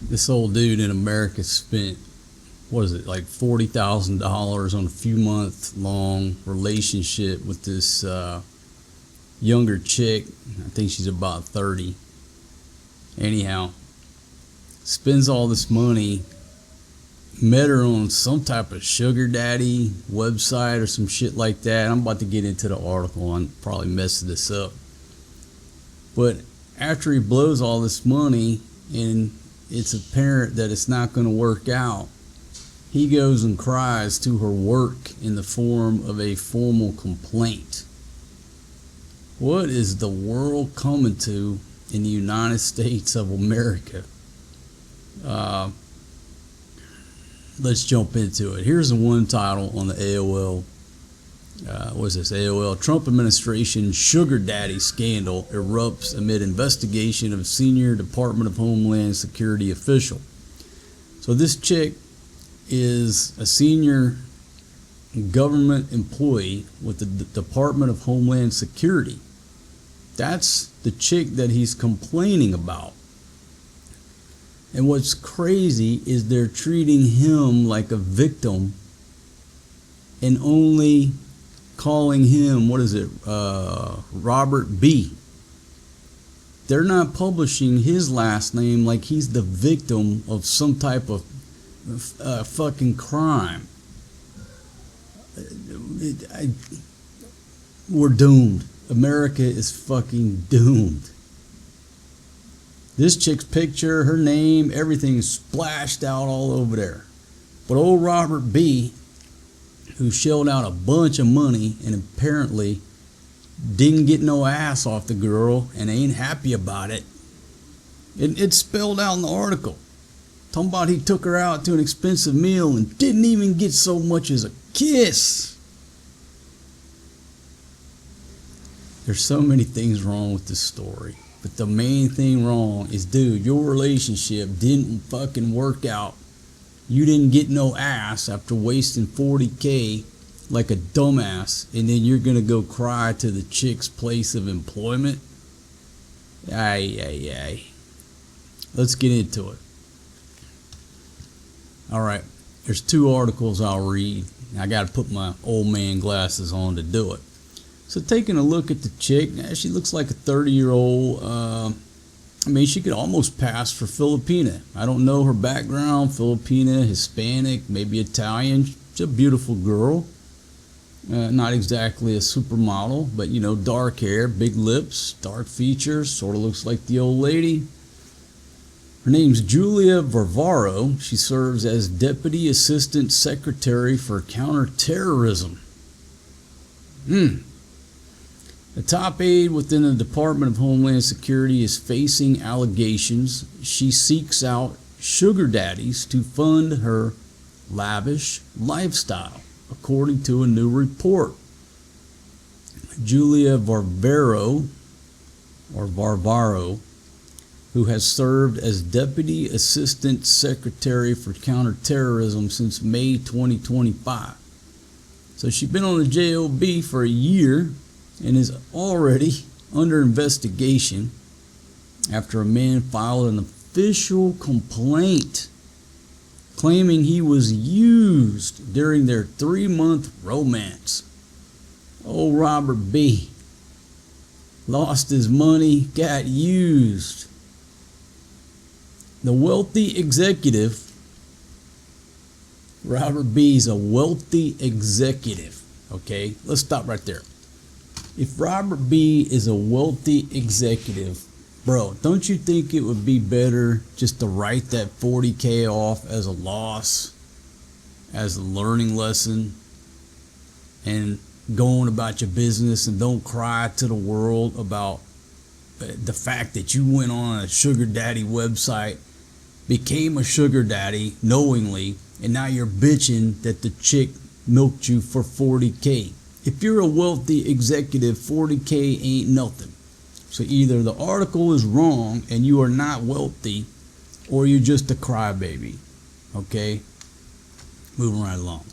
This old dude in America spent, what is it, like $40,000 on a few month long relationship with this younger chick. I think she's about 30. Anyhow, spends all this money, met her on some type of sugar daddy website or some shit like that. I'm about to get into the article. I'm probably messing this up. But after he blows all this money and it's apparent that it's not going to work out, he goes and cries to her work in the form of a formal complaint. What is the world coming to in the United States of America? Let's jump into it. Here's the one title on the AOL. What is this? AOL. Trump administration sugar daddy scandal erupts amid investigation of senior Department of Homeland Security official. So this chick is a senior government employee with the Department of Homeland Security. That's the chick that he's complaining about. And what's crazy is they're treating him like a victim and only calling him, Robert B. They're not publishing his last name like he's the victim of some type of fucking crime. We're doomed. America is fucking doomed. This chick's picture, her name, everything is splashed out all over there. But old Robert B., who shelled out a bunch of money and apparently didn't get no ass off the girl and ain't happy about it. It's spelled out in the article. Talking about he took her out to an expensive meal and didn't even get so much as a kiss. There's so many things wrong with this story. But the main thing wrong is, dude, your relationship didn't fucking work out. You didn't get no ass after wasting $40K like a dumbass, and then you're gonna go cry to the chick's place of employment? Aye. Let's get into it. Alright, there's two articles I'll read. I gotta put my old man glasses on to do it. So taking a look at the chick, she looks like a 30-year-old. She could almost pass for Filipina. I don't know her background. Filipina, Hispanic, maybe Italian. She's a beautiful girl. Not exactly a supermodel, but dark hair, big lips, dark features. Sort of looks like the old lady. Her name's Julia Varvaro. She serves as Deputy Assistant Secretary for Counterterrorism. A top aide within the Department of Homeland Security is facing allegations she seeks out sugar daddies to fund her lavish lifestyle, according to a new report. Julia Varvaro, who has served as Deputy Assistant Secretary for Counterterrorism since May 2025. So she's been on the JOB for a year and is already under investigation after a man filed an official complaint claiming he was used during their 3-month romance. Old Robert B. lost his money, got used. The wealthy executive, Robert B's a wealthy executive. Okay, let's stop right there. If Robert B is a wealthy executive, bro, don't you think it would be better just to write that $40K off as a loss, as a learning lesson, and go on about your business and don't cry to the world about the fact that you went on a sugar daddy website, became a sugar daddy knowingly, and now you're bitching that the chick milked you for $40K. If you're a wealthy executive, $40K ain't nothing. So either the article is wrong and you are not wealthy, or you're just a crybaby. Okay? Moving right along.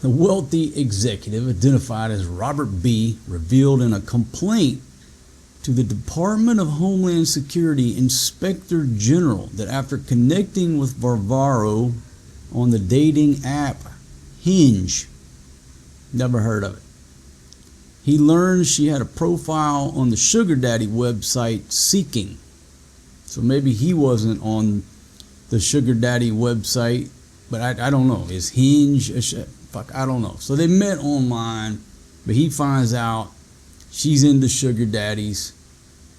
The wealthy executive, identified as Robert B., revealed in a complaint to the Department of Homeland Security Inspector General that after connecting with Varvaro on the dating app Hinge, never heard of it, he learned she had a profile on the sugar daddy website Seeking. So maybe he wasn't on the sugar daddy website, but I don't know. Is Hinge I don't know. So they met online, but he finds out she's into sugar daddies.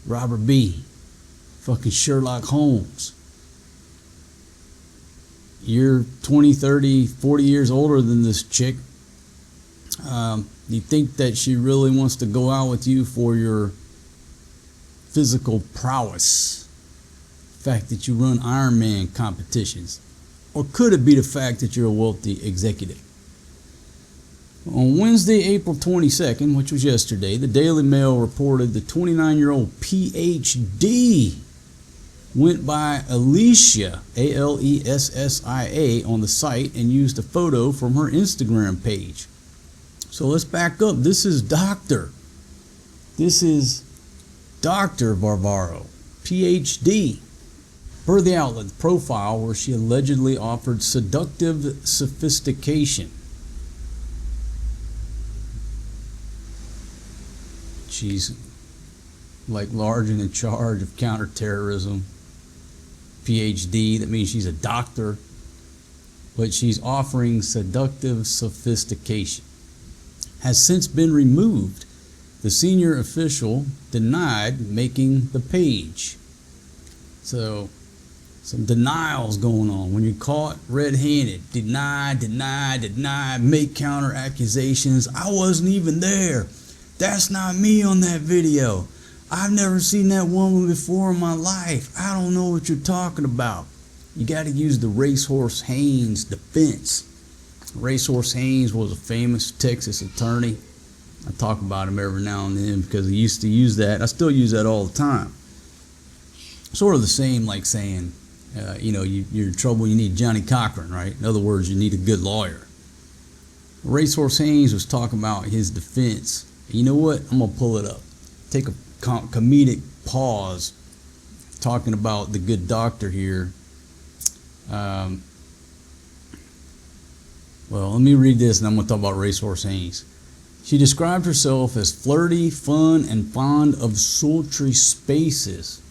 Robert B. Fucking Sherlock Holmes. You're 20, 30, 40 years older than this chick. You think that she really wants to go out with you for your physical prowess? The fact that you run Ironman competitions? Or could it be the fact that you're a wealthy executive? On Wednesday, April 22nd, which was yesterday, the Daily Mail reported the 29-year-old PhD went by Alicia, Alessia, on the site and used a photo from her Instagram page. So let's back up. This is Dr. Varvaro, PhD. Per the outlet, the profile where she allegedly offered seductive sophistication. She's like large and in charge of counterterrorism. PhD, that means she's a doctor, but she's offering seductive sophistication. Has since been removed. The senior official denied making the page. So, some denials going on. When you're caught red-handed, deny, make counter accusations. I wasn't even there. That's not me on that video. I've never seen that woman before in my life. I don't know what you're talking about. You got to use the Racehorse Haynes defense. Racehorse Haynes was a famous Texas attorney. I talk about him every now and then because he used to use that. I still use that all the time. Sort of the same like saying, you're in trouble, you need Johnny Cochran, right? In other words, you need a good lawyer. Racehorse Haynes was talking about his defense. You know what? I'm going to pull it up. Take a comedic pause talking about the good doctor here. Well, let me read this and I'm going to talk about Racehorse Haynes. She described herself as flirty, fun, and fond of sultry spaces,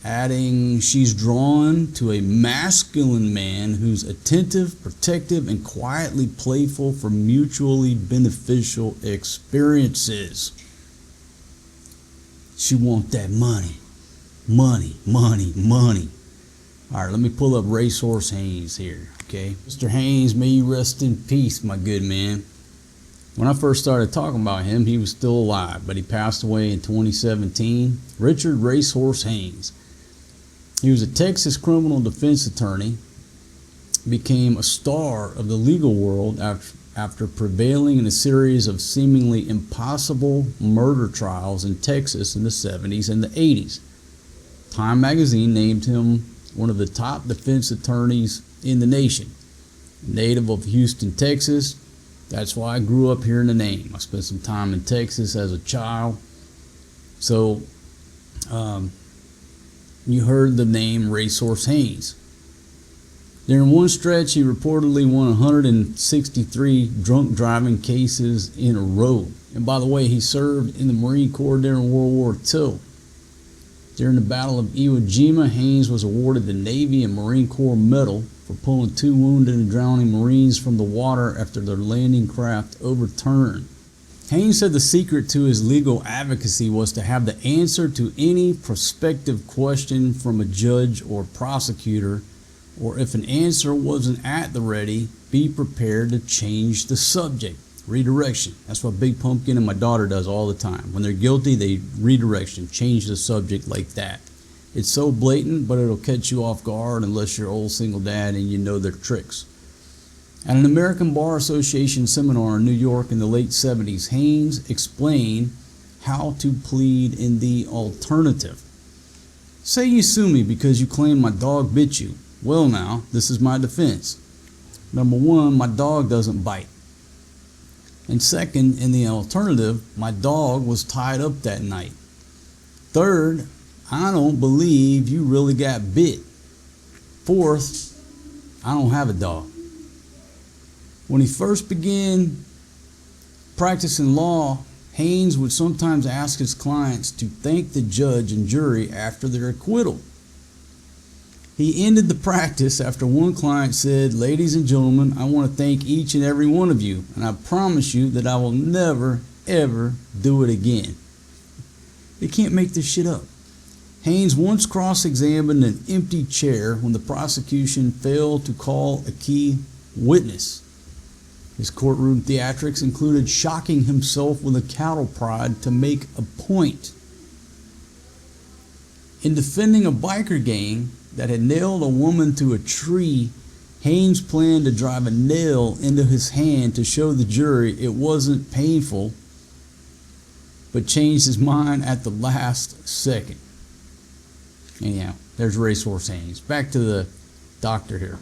adding she's drawn to a masculine man who's attentive, protective, and quietly playful for mutually beneficial experiences. She wants that money. All right, let me pull up Racehorse Haynes here, okay? Mr. Haynes, may you rest in peace, my good man. When I first started talking about him, he was still alive, but he passed away in 2017. Richard Racehorse Haynes. He was a Texas criminal defense attorney, became a star of the legal world after prevailing in a series of seemingly impossible murder trials in Texas in the 70s and the 80s. Time magazine named him one of the top defense attorneys in the nation. Native of Houston, Texas. That's why I grew up hearing the name. I spent some time in Texas as a child. So, you heard the name Racehorse Haynes. During one stretch, he reportedly won 163 drunk driving cases in a row. And by the way, he served in the Marine Corps during World War II. During the Battle of Iwo Jima, Haynes was awarded the Navy and Marine Corps Medal for pulling 2 wounded and drowning Marines from the water after their landing craft overturned. Haynes said the secret to his legal advocacy was to have the answer to any prospective question from a judge or prosecutor, or if an answer wasn't at the ready, be prepared to change the subject. Redirection. That's what Big Pumpkin and my daughter does all the time. When they're guilty, they redirection, change the subject like that. It's so blatant, but it'll catch you off guard unless you're old single dad and you know their tricks. At an American Bar Association seminar in New York in the late 70s, Haynes explained how to plead in the alternative. Say you sue me because you claim my dog bit you. Well now, this is my defense. Number one, my dog doesn't bite. And second, in the alternative, my dog was tied up that night. Third, I don't believe you really got bit. Fourth, I don't have a dog. When he first began practicing law, Haynes would sometimes ask his clients to thank the judge and jury after their acquittal. He ended the practice after one client said, "Ladies and gentlemen, I want to thank each and every one of you, and I promise you that I will never, ever do it again." They can't make this shit up. Haynes once cross-examined an empty chair when the prosecution failed to call a key witness. His courtroom theatrics included shocking himself with a cattle prod to make a point. In defending a biker gang that had nailed a woman to a tree, Haynes planned to drive a nail into his hand to show the jury it wasn't painful, but changed his mind at the last second. Anyhow, there's Racehorse Haynes. Back to the doctor here.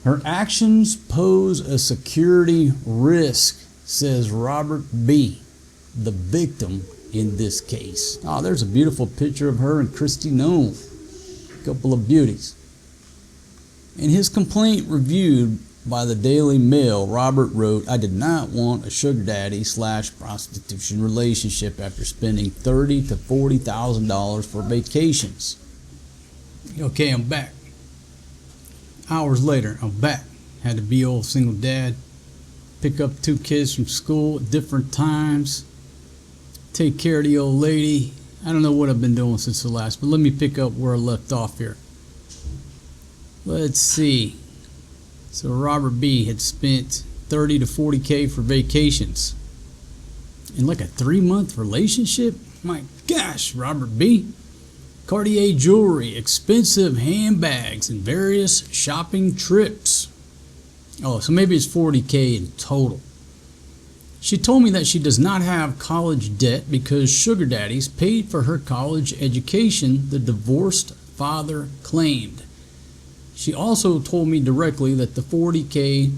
Her actions pose a security risk, says Robert B., the victim in this case. Oh, there's a beautiful picture of her and Christy Nome. A couple of beauties. In his complaint reviewed by the Daily Mail, Robert wrote, "I did not want a sugar daddy / prostitution relationship after spending $30,000 to $40,000 for vacations." Okay, I'm back. Hours later, I'm back. Had to be old single dad. Pick up 2 kids from school at different times. Take care of the old lady. I don't know what I've been doing since the last, but let me pick up where I left off here. Let's see. So Robert B. had spent $30,000 to $40,000 for vacations. In like a 3-month relationship? My gosh, Robert B. Cartier jewelry, expensive handbags, and various shopping trips. Oh, so maybe it's $40,000 in total. She told me that she does not have college debt because sugar daddies paid for her college education, the divorced father claimed. She also told me directly that the $40,000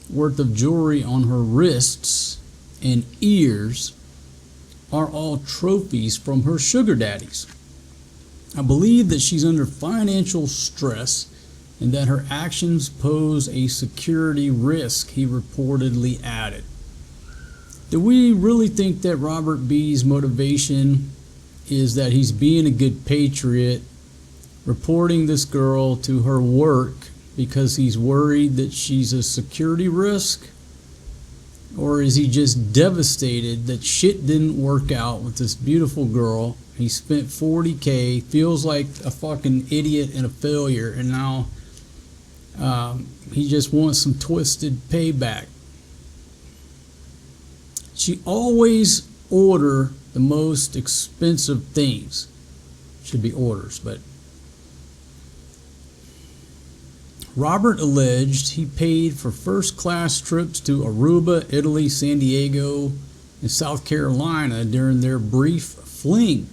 worth of jewelry on her wrists and ears are all trophies from her sugar daddies. I believe that she's under financial stress and that her actions pose a security risk, he reportedly added. Do we really think that Robert B.'s motivation is that he's being a good patriot, reporting this girl to her work because he's worried that she's a security risk? Or is he just devastated that shit didn't work out with this beautiful girl? He spent $40,000, feels like a fucking idiot and a failure, and now he just wants some twisted payback. She always order the most expensive things. Should be orders, but Robert alleged he paid for first-class trips to Aruba, Italy, San Diego, and South Carolina during their brief fling.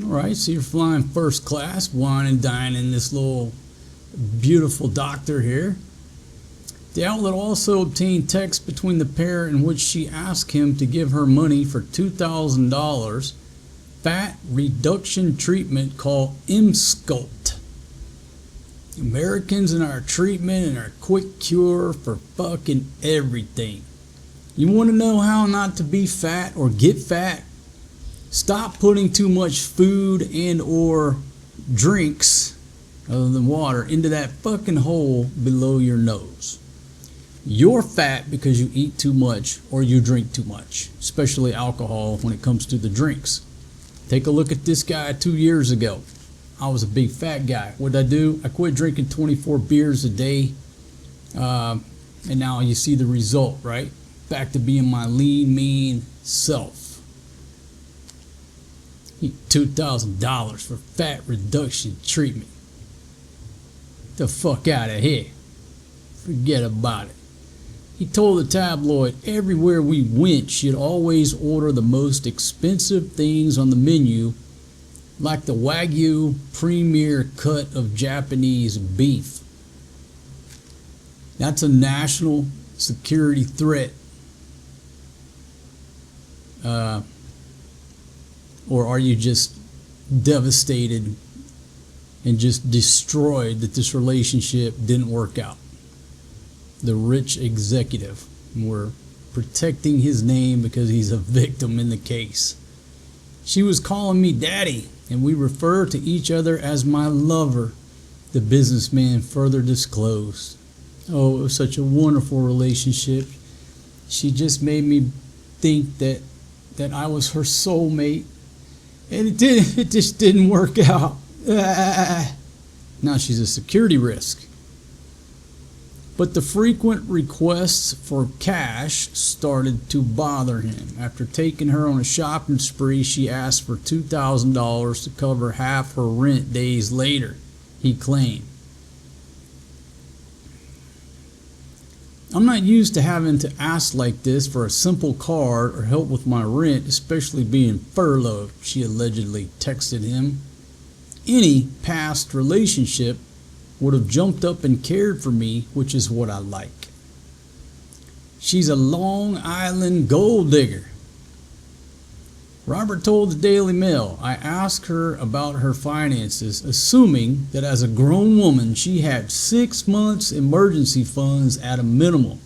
All right, so you're flying first class, wine and dining this little beautiful doctor here. The outlet also obtained texts between the pair in which she asked him to give her money for $2,000 fat reduction treatment called M-Sculpt. Americans and our treatment and our quick cure for fucking everything. You want to know how not to be fat or get fat? Stop putting too much food and or drinks, other than water, into that fucking hole below your nose. You're fat because you eat too much or you drink too much, especially alcohol when it comes to the drinks. Take a look at this guy 2 years ago. I was a big fat guy. What did I do? I quit drinking 24 beers a day. And now you see the result, right? Back to being my lean, mean self. $2,000 for fat reduction treatment. Get the fuck out of here. Forget about it. He told the tabloid everywhere we went she'd always order the most expensive things on the menu, like the Wagyu premier cut of Japanese beef. That's a national security threat. Or are you just devastated and just destroyed that this relationship didn't work out? The rich executive. We're protecting his name because he's a victim in the case. She was calling me daddy, and we refer to each other as my lover, the businessman further disclosed. Oh, it was such a wonderful relationship. She just made me think that I was her soulmate, and it just didn't work out. Now she's a security risk. But the frequent requests for cash started to bother him. After taking her on a shopping spree, she asked for $2,000 to cover half her rent days later, he claimed. I'm not used to having to ask like this for a simple card or help with my rent, especially being furloughed, she allegedly texted him. Any past relationship would have jumped up and cared for me, which is what I like. She's a Long Island gold digger. Robert told the Daily Mail, I asked her about her finances, assuming that as a grown woman she had 6 months emergency funds at a minimum.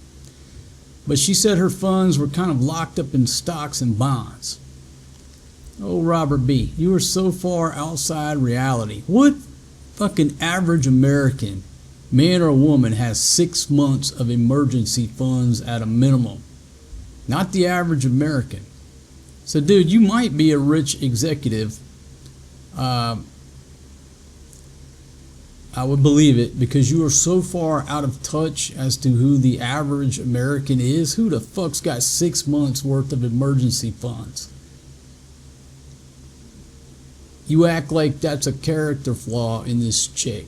But she said her funds were kind of locked up in stocks and bonds. Oh, Robert B., you are so far outside reality. What fucking average American, man or woman, has 6 months of emergency funds at a minimum? Not the average American. So, dude, you might be a rich executive. I would believe it, because you are so far out of touch as to who the average American is. Who the fuck's got 6 months worth of emergency funds? You act like that's a character flaw in this chick.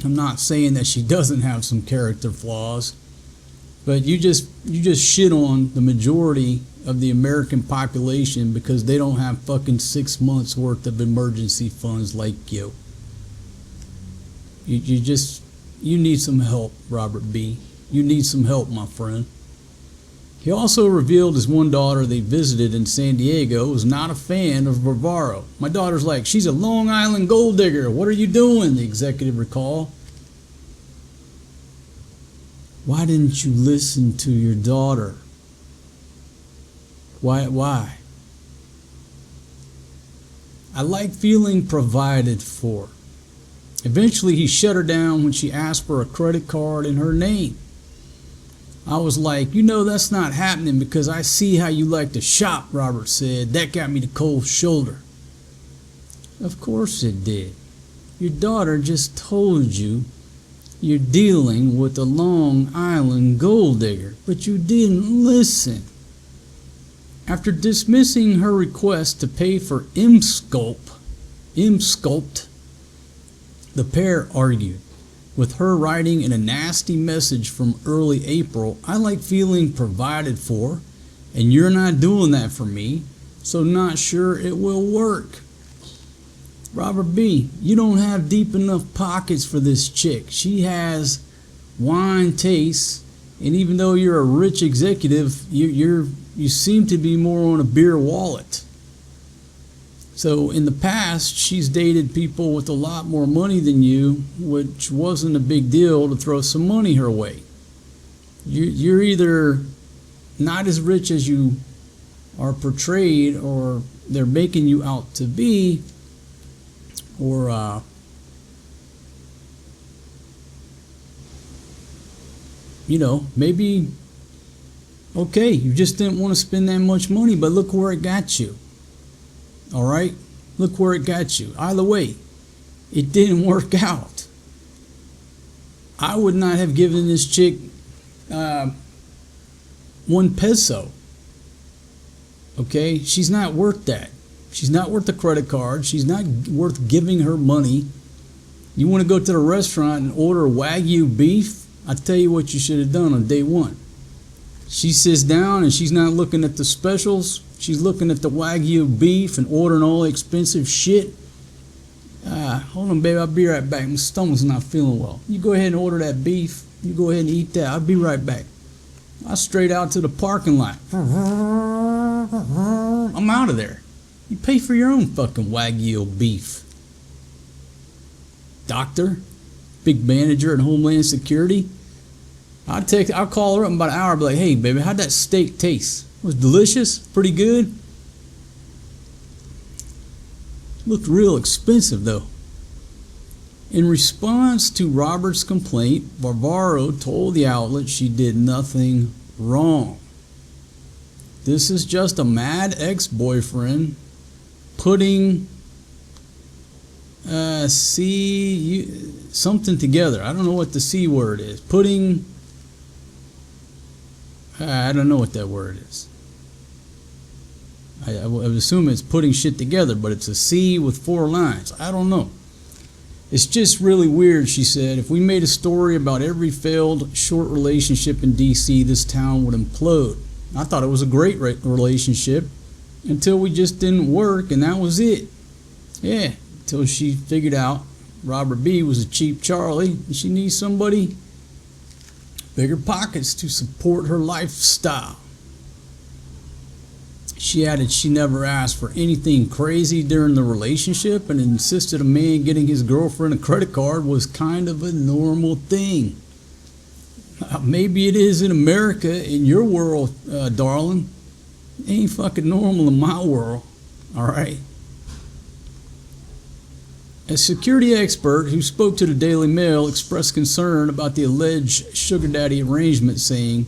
I'm not saying that she doesn't have some character flaws, but you just shit on the majority of the American population because they don't have fucking 6 months worth of emergency funds like you. You need some help, Robert B. You need some help, my friend. He also revealed his one daughter they visited in San Diego was not a fan of Varvaro. My daughter's like, she's a Long Island gold digger. What are you doing? The executive recalled. Why didn't you listen to your daughter? Why? I like feeling provided for. Eventually he shut her down when she asked for a credit card in her name. I was like, you know that's not happening because I see how you like to shop, Robert said. That got me the cold shoulder. Of course it did. Your daughter just told you you're dealing with a Long Island gold digger, but you didn't listen. After dismissing her request to pay for Sculpt, the pair argued, with her writing in a nasty message from early April, I like feeling provided for, and you're not doing that for me, so not sure it will work. Robert B., you don't have deep enough pockets for this chick. She has wine tastes, and even though you're a rich executive, you seem to be more on a beer wallet. So in the past, she's dated people with a lot more money than you, which wasn't a big deal to throw some money her way. You're either not as rich as you are portrayed, or they're making you out to be, or maybe, okay, you just didn't want to spend that much money, but look where it got you. All right? Look where it got you. Either way, it didn't work out. I would not have given this chick 1 peso. Okay? She's not worth that. She's not worth the credit card. She's not worth giving her money. You want to go to the restaurant and order Wagyu beef? I tell you what you should have done on day one. She sits down and she's not looking at the specials. She's looking at the Wagyu beef and ordering all the expensive shit. Hold on, baby. I'll be right back. My stomach's not feeling well. You go ahead and order that beef. You go ahead and eat that. I'll be right back. I straight out to the parking lot. I'm out of there. You pay for your own fucking Wagyu beef. Doctor, big manager at Homeland Security. I'll call her up in about an hour and be like, hey, baby, how'd that steak taste? It was delicious? Pretty good? Looked real expensive, though. In response to Robert's complaint, Varvaro told the outlet she did nothing wrong. This is just a mad ex-boyfriend putting something together. I don't know what the C word is. I don't know what that word is. I would assume it's putting shit together, but it's a C with 4 lines. I don't know. It's just really weird, she said. If we made a story about every failed short relationship in D.C., this town would implode. I thought it was a great relationship until we just didn't work, and that was it. Yeah, until she figured out Robert B. was a cheap Charlie, and she needs somebody bigger pockets to support her lifestyle. She added she never asked for anything crazy during the relationship and insisted a man getting his girlfriend a credit card was kind of a normal thing. Maybe it is in America, in your world, darling. It ain't fucking normal in my world, all right? A security expert who spoke to the Daily Mail expressed concern about the alleged sugar daddy arrangement, saying,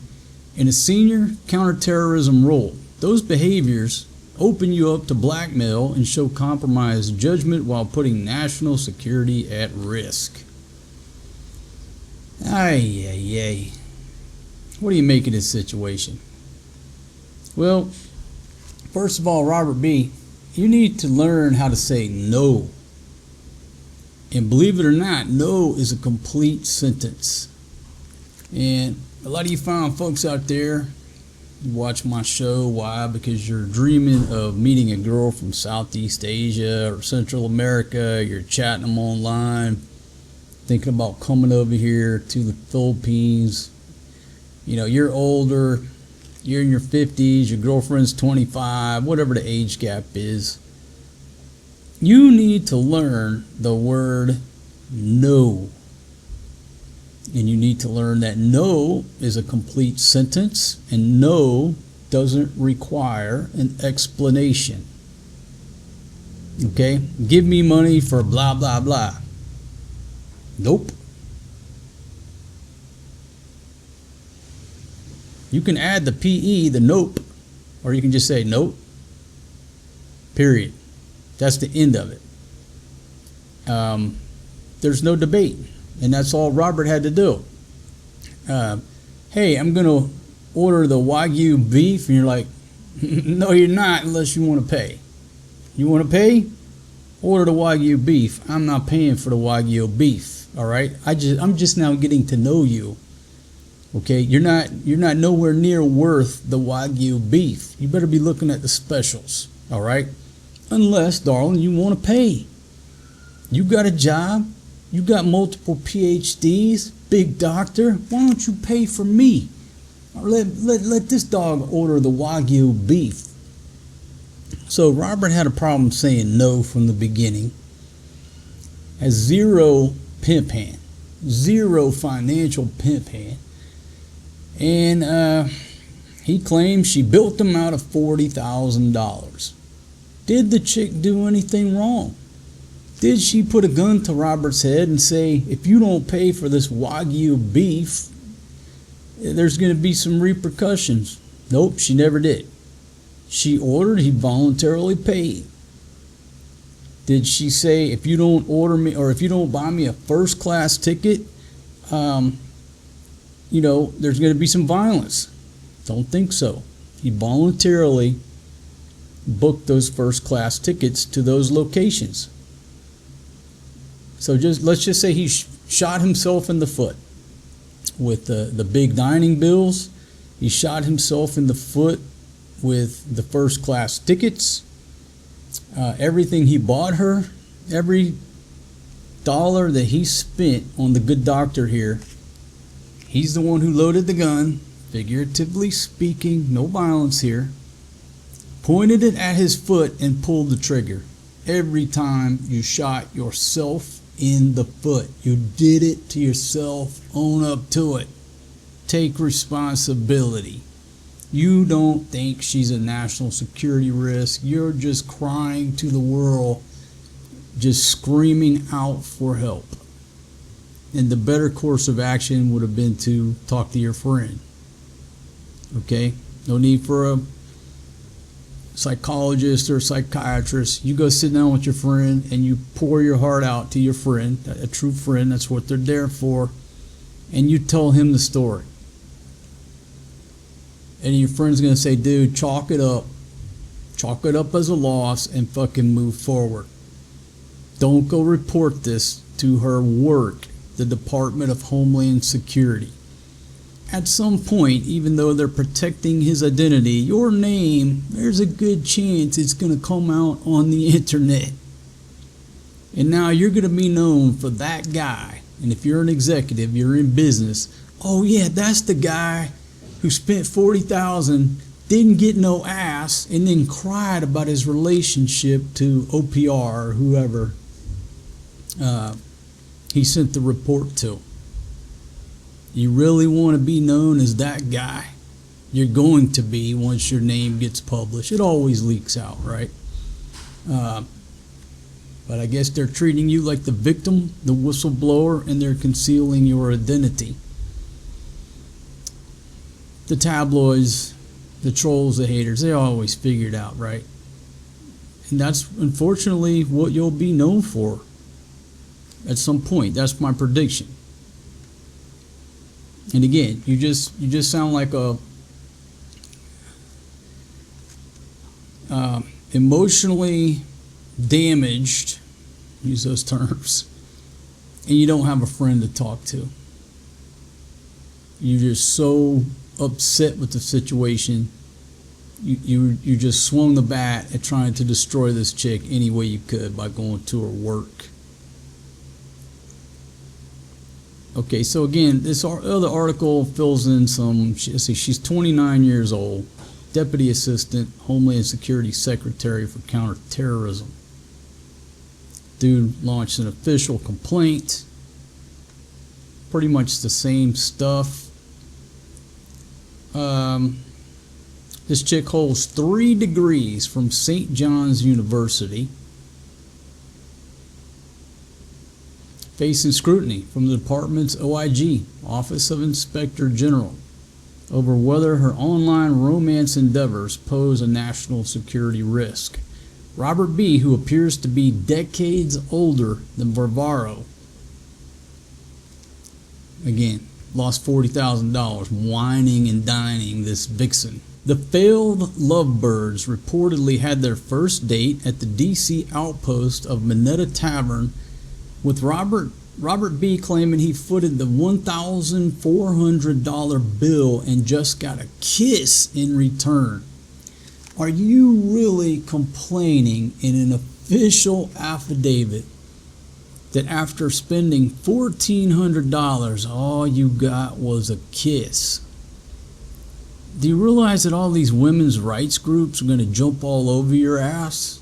in a senior counterterrorism role, those behaviors open you up to blackmail and show compromised judgment while putting national security at risk. Ay. What do you make of this situation? Well, first of all, Robert B., you need to learn how to say no. And believe it or not, no is a complete sentence. And a lot of you fine folks out there, you watch my show. Why? Because you're dreaming of meeting a girl from Southeast Asia or Central America. You're chatting them online, thinking about coming over here to the Philippines. You know, you're older, you're in your 50s, your girlfriend's 25, whatever the age gap is. You need to learn the word no. And you need to learn that no is a complete sentence, and no doesn't require an explanation. Okay? Give me money for blah, blah, blah. Nope. You can add the PE, the nope, or you can just say nope. Period. That's the end of it. There's no debate. And that's all Robert had to do. Hey, I'm going to order the Wagyu beef. And you're like, no, you're not unless you want to pay. You want to pay? Order the Wagyu beef. I'm not paying for the Wagyu beef. All right? I'm just now getting to know you. Okay? You're not nowhere near worth the Wagyu beef. You better be looking at the specials. All right? Unless, darling, you want to pay. You got a job. You got multiple PhDs, big doctor. Why don't you pay for me? Or let this dog order the Wagyu beef. So Robert had a problem saying no from the beginning. Has zero pimp hand, zero financial pimp hand. And he claims she built him out of $40,000. Did the chick do anything wrong? Did she put a gun to Robert's head and say, if you don't pay for this Wagyu beef, there's going to be some repercussions? Nope, she never did. She ordered, he voluntarily paid. Did she say, if you don't order me, or if you don't buy me a first class ticket, there's going to be some violence? Don't think so. He voluntarily booked those first class tickets to those locations. So let's just say he shot himself in the foot with the big dining bills. He shot himself in the foot with the first class tickets. Everything he bought her, every dollar that he spent on the good doctor here, he's the one who loaded the gun, figuratively speaking, no violence here. pointed it at his foot and pulled the trigger. Every time you shot yourself in the foot. You did it to yourself. Own up to it. Take responsibility. You don't think she's a national security risk. You're just crying to the world, just screaming out for help. And the better course of action would have been to talk to your friend. Okay? No need for a psychologist or a psychiatrist. You go sit down with your friend and you pour your heart out to your friend, a true friend. That's what they're there for. And you tell him the story. And your friend's going to say, dude, chalk it up. Chalk it up as a loss and fucking move forward. Don't go report this to her work, the Department of Homeland Security. At some point, even though they're protecting his identity, your name, there's a good chance it's going to come out on the internet. And now you're going to be known for that guy. And if you're an executive, you're in business. Oh yeah, that's the guy who spent $40,000, didn't get no ass, and then cried about his relationship to OPR or whoever he sent the report to. You really want to be known as that guy? You're going to be once your name gets published. It always leaks out, right? But I guess they're treating you like the victim, the whistleblower, and they're concealing your identity. The tabloids, the trolls, the haters, they always figure it out, right? And that's unfortunately what you'll be known for at some point. That's my prediction. And again, you just sound like a emotionally damaged, use those terms, and you don't have a friend to talk to. You're just so upset with the situation. You just swung the bat at trying to destroy this chick any way you could by going to her work. Okay, so again, this other article fills in some. She's 29 years old, Deputy Assistant Homeland Security Secretary for Counterterrorism. Dude launched an official complaint. Pretty much the same stuff. This chick holds 3 degrees from St. John's University. Facing scrutiny from the department's OIG, Office of Inspector General, over whether her online romance endeavors pose a national security risk. Robert B., who appears to be decades older than Varvaro, again, lost $40,000 whining and dining this vixen. The failed lovebirds reportedly had their first date at the D.C. outpost of Minetta Tavern, with Robert B. claiming he footed the $1,400 bill and just got a kiss in return. Are you really complaining in an official affidavit that after spending $1,400, all you got was a kiss? Do you realize that all these women's rights groups are going to jump all over your ass?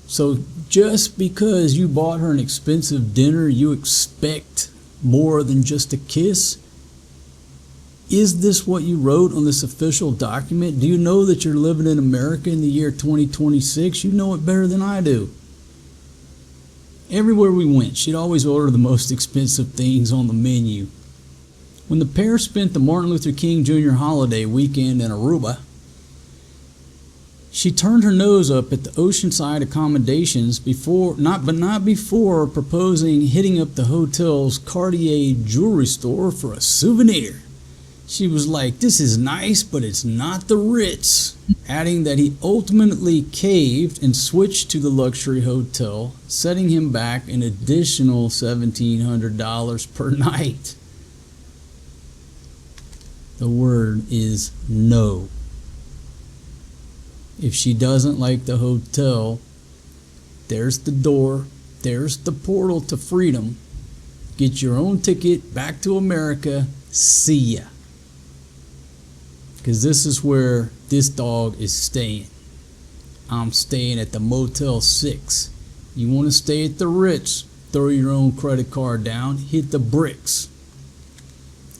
So just because you bought her an expensive dinner, you expect more than just a kiss? Is this what you wrote on this official document? Do you know that you're living in America in the year 2026? You know it better than I do. Everywhere we went, she'd always order the most expensive things on the menu. When the pair spent the Martin Luther King Jr. holiday weekend in Aruba, she turned her nose up at the oceanside accommodations not before proposing hitting up the hotel's Cartier jewelry store for a souvenir. She was like, "This is nice, but it's not the Ritz," adding that he ultimately caved and switched to the luxury hotel, setting him back an additional $1,700 per night. The word is no. If she doesn't like the hotel, there's the door, there's the portal to freedom. Get your own ticket back to America. See ya. Because this is where this dog is staying. I'm staying at the Motel 6. You want to stay at the Ritz, throw your own credit card down, hit the bricks.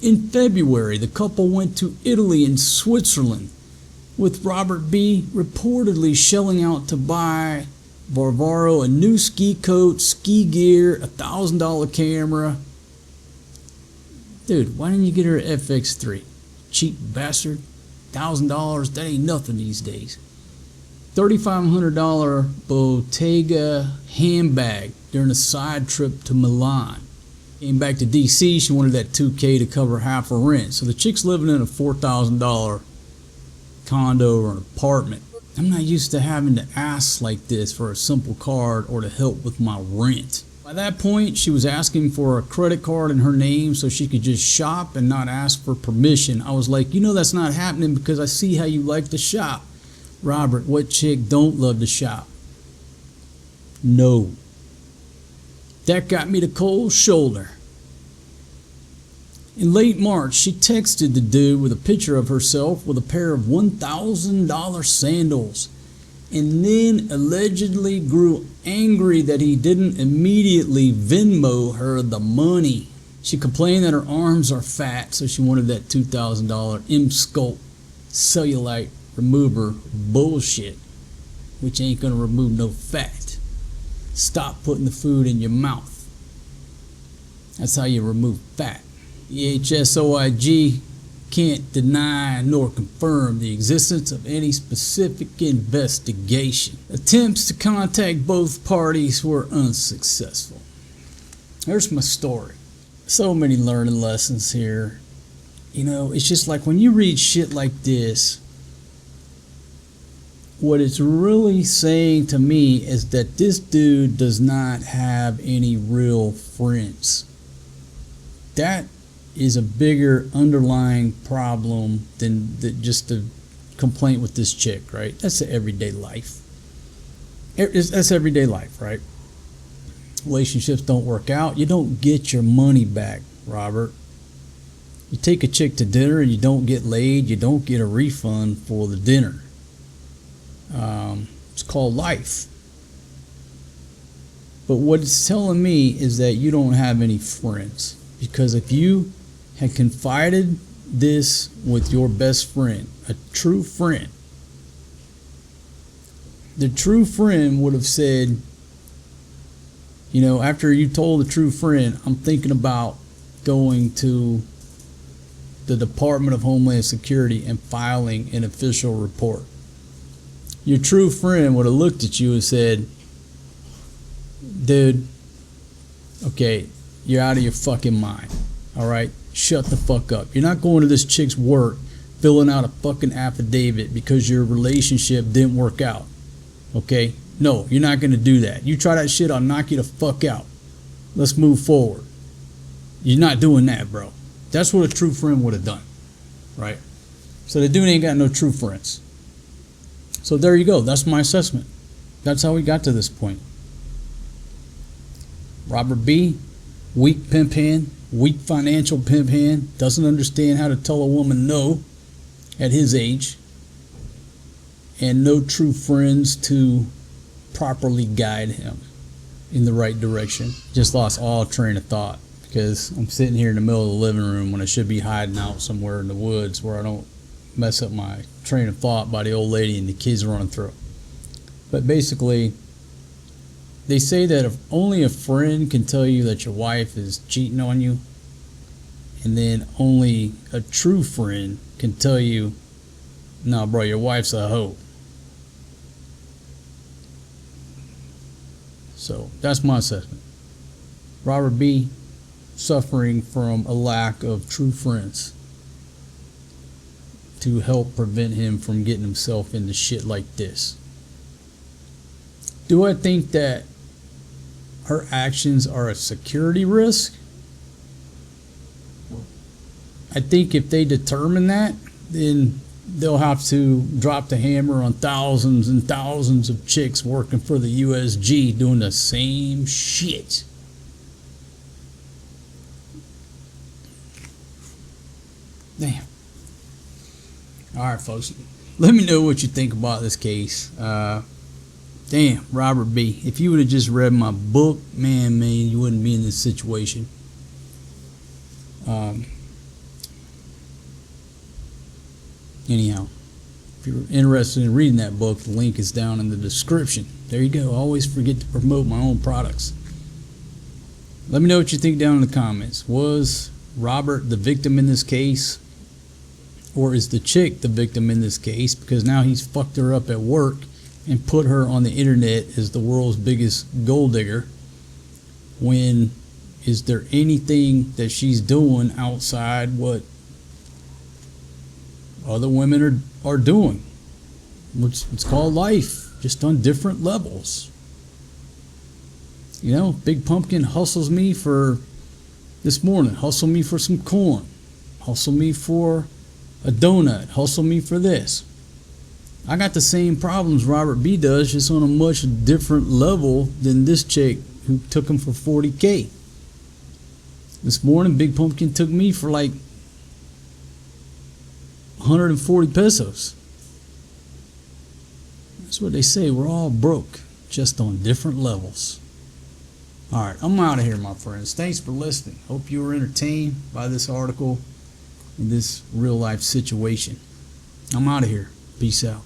In February, the couple went to Italy and Switzerland, with Robert B. reportedly shelling out to buy Varvaro a new ski coat, ski gear, $1,000 camera. Dude, why didn't you get her an FX3? Cheap bastard. $1,000, that ain't nothing these days. $3,500 Bottega handbag during a side trip to Milan. Came back to DC, she wanted that $2K to cover half her rent. So the chick's living in a $4,000 condo or an apartment. I'm not used to having to ask like this for a simple card or to help with my rent. By that point, she was asking for a credit card in her name so she could just shop and not ask for permission. I was like, you know that's not happening because I see how you like to shop. Robert, what chick don't love to shop? No. That got me the cold shoulder. In late March, she texted the dude with a picture of herself with a pair of $1,000 sandals, and then allegedly grew angry that he didn't immediately Venmo her the money. She complained that her arms are fat, so she wanted that $2,000 M-Sculpt cellulite remover bullshit, which ain't gonna remove no fat. Stop putting the food in your mouth. That's how you remove fat. EHSOIG can't deny nor confirm the existence of any specific investigation. Attempts to contact both parties were unsuccessful. Here's my story. So many learning lessons here. You know, it's just like when you read shit like this, what it's really saying to me is that this dude does not have any real friends. That is a bigger underlying problem than just the complaint with this chick, right? That's the everyday life. That's everyday life, right? Relationships don't work out. You don't get your money back, Robert. You take a chick to dinner and you don't get laid, you don't get a refund for the dinner. It's called life. But what it's telling me is that you don't have any friends. Because if you had confided this with your best friend, a true friend, the true friend would have said, you know, after you told the true friend, I'm thinking about going to the Department of Homeland Security and filing an official report. Your true friend would have looked at you and said, dude, okay, you're out of your fucking mind. All right? Shut the fuck up. You're not going to this chick's work filling out a fucking affidavit because your relationship didn't work out. Okay? No, you're not going to do that. You try that shit, I'll knock you the fuck out. Let's move forward. You're not doing that, bro. That's what a true friend would have done. Right? So the dude ain't got no true friends. So there you go. That's my assessment. That's how we got to this point. Robert B., weak pimp hand, weak financial pimp hand, doesn't understand how to tell a woman no at his age, and no true friends to properly guide him in the right direction. Just lost all train of thought because I'm sitting here in the middle of the living room when I should be hiding out somewhere in the woods where I don't mess up my train of thought by the old lady and the kids running through. But basically, they say that if only a friend can tell you that your wife is cheating on you, and then only a true friend can tell you, no, bro, your wife's a hoe. So that's my assessment. Robert B. suffering from a lack of true friends to help prevent him from getting himself into shit like this. Do I think that her actions are a security risk? I think if they determine that, then they'll have to drop the hammer on thousands and thousands of chicks working for the USG doing the same shit. Damn. Alright, folks. Let me know what you think about this case. Damn, Robert B. If you would have just read my book, man, you wouldn't be in this situation. Anyhow, if you're interested in reading that book, the link is down in the description. There you go. I always forget to promote my own products. Let me know what you think down in the comments. Was Robert the victim in this case? Or is the chick the victim in this case? Because now he's fucked her up at work and put her on the internet as the world's biggest gold digger. When is there anything that she's doing outside what other women are doing? It's called life, just on different levels. You know, Big Pumpkin hustles me for this morning, hustle me for some corn, hustle me for a donut, hustle me for this. I got the same problems Robert B does, just on a much different level than this chick who took him for $40K. This morning, Big Pumpkin took me for like 140 pesos. That's what they say. We're all broke, just on different levels. Alright, I'm out of here, my friends. Thanks for listening. Hope you were entertained by this article and this real life situation. I'm out of here. Peace out.